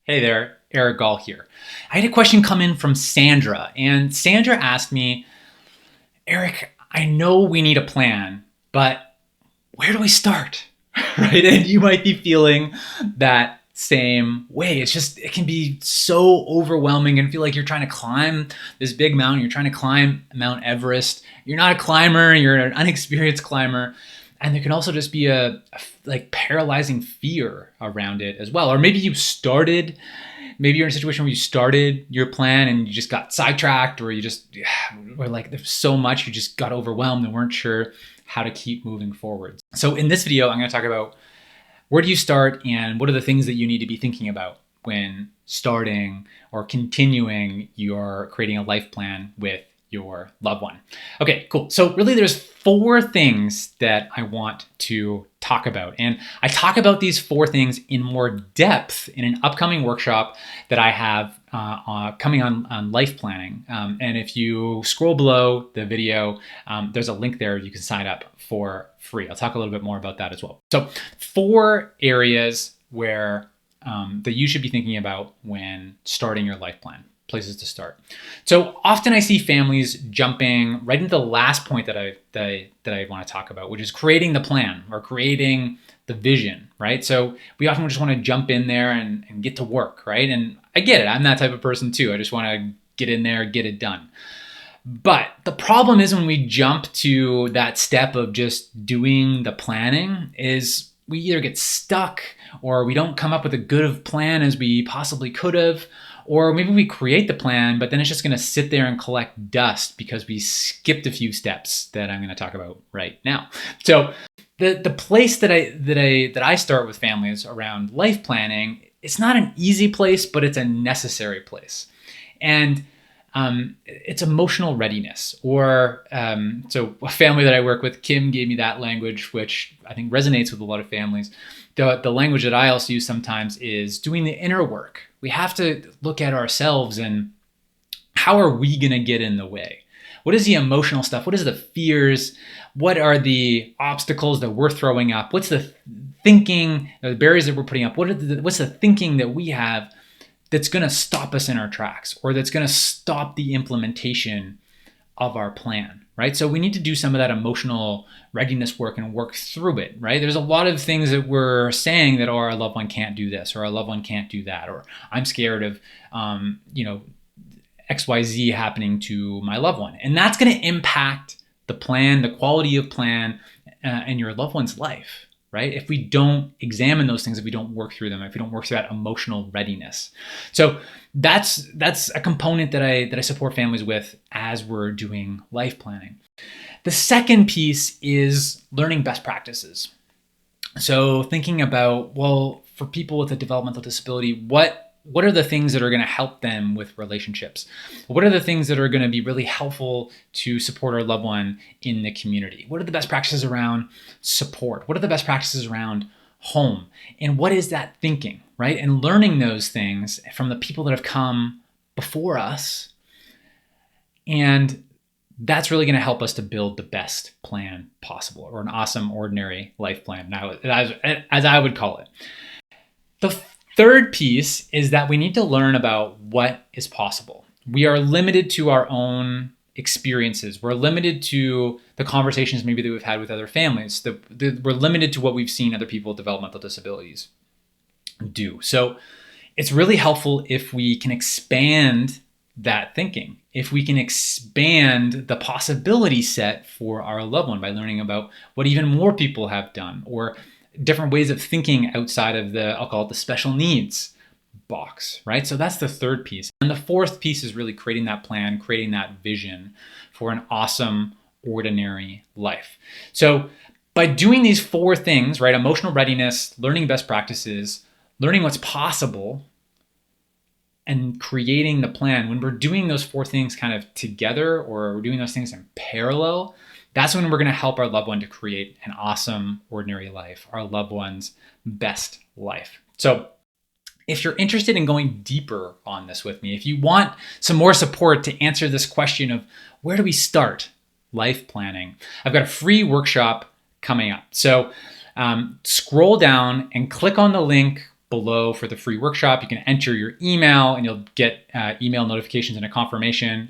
Hey there, Eric Gall here. I had a question come in from Sandra, and Sandra asked me, Eric, I know we need a plan, but where do we start? Right? And you might be feeling that same way. It can be so overwhelming and feel like you're trying to climb this big mountain. You're trying to climb Mount Everest. You're not a climber, you're an unexperienced climber. And there can also just be a like paralyzing fear around it as well. Or maybe you're in a situation where you started your plan and you just got sidetracked, or or like there's so much, you just got overwhelmed and weren't sure how to keep moving forward. So in this video, I'm going to talk about where do you start and what are the things that you need to be thinking about when starting or continuing your creating a life plan with your loved one. Okay, cool. So really there's 4 things that I want to talk about. And I talk about these 4 things in more depth in an upcoming workshop that I have coming on life planning. And if you scroll below the video, there's a link there you can sign up for free. I'll talk a little bit more about that as well. So 4 areas where that you should be thinking about when starting your life plan. Places to start. So often I see families jumping right into the last point that I want to talk about, which is creating the plan or creating the vision, right? So we often just want to jump in there and get to work, right? And I get it. I'm that type of person too. I just want to get in there, get it done. But the problem is when we jump to that step of just doing the planning is we either get stuck or we don't come up with a good plan as we possibly could have. Or maybe we create the plan, but then it's just going to sit there and collect dust because we skipped a few steps that I'm going to talk about right now. So the place that I start with families around life planning, it's not an easy place, but it's a necessary place. And it's emotional readiness. Or so a family that I work with, Kim gave me that language, which I think resonates with a lot of families. The language that I also use sometimes is doing the inner work. We have to look at ourselves and how are we going to get in the way? What is the emotional stuff? What is the fears? What are the obstacles that we're throwing up? What's the thinking, the barriers that we're putting up? What's the thinking that we have that's going to stop us in our tracks, or that's going to stop the implementation of our plan, right? So we need to do some of that emotional readiness work and work through it, right? There's a lot of things that we're saying that, oh, our loved one can't do this, or our loved one can't do that, or I'm scared of, XYZ happening to my loved one. And that's going to impact the plan, the quality of plan, and your loved one's life, right? If we don't examine those things, if we don't work through them, if we don't work through that emotional readiness. So that's a component that I support families with as we're doing life planning. The second piece is learning best practices. So thinking about, well, for people with a developmental disability, what are the things that are going to help them with relationships? What are the things that are going to be really helpful to support our loved one in the community? What are the best practices around support? What are the best practices around home? And what is that thinking, right? And learning those things from the people that have come before us. And that's really going to help us to build the best plan possible, or an awesome, ordinary life plan, now, as I would call it. The third piece is that we need to learn about what is possible. We are limited to our own experiences. We're limited to the conversations maybe that we've had with other families. We're limited to what we've seen other people with developmental disabilities do. So it's really helpful if we can expand that thinking, if we can expand the possibility set for our loved one by learning about what even more people have done, or different ways of thinking outside of I'll call it the special needs box, right? So that's the third piece. And the fourth piece is really creating that plan, creating that vision for an awesome, ordinary life. So by doing these 4 things, right? Emotional readiness, learning best practices, learning what's possible, and creating the plan, when we're doing those 4 things kind of together, or we're doing those things in parallel, that's when we're going to help our loved one to create an awesome, ordinary life, our loved one's best life. So if you're interested in going deeper on this with me, if you want some more support to answer this question of where do we start life planning, I've got a free workshop coming up. So scroll down and click on the link below for the free workshop. You can enter your email and you'll get email notifications and a confirmation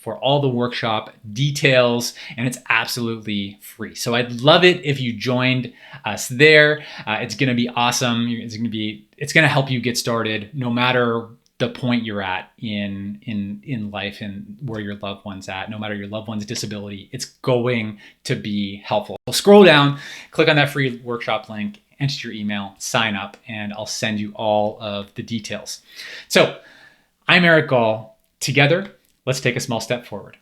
for all the workshop details, and it's absolutely free. So I'd love it if you joined us there. It's going to be awesome. It's going to help you get started no matter the point you're at in life and where your loved one's at, no matter your loved one's disability. It's going to be helpful. So scroll down, click on that free workshop link, enter your email, sign up, and I'll send you all of the details. So I'm Eric Gall. Together, let's take a small step forward.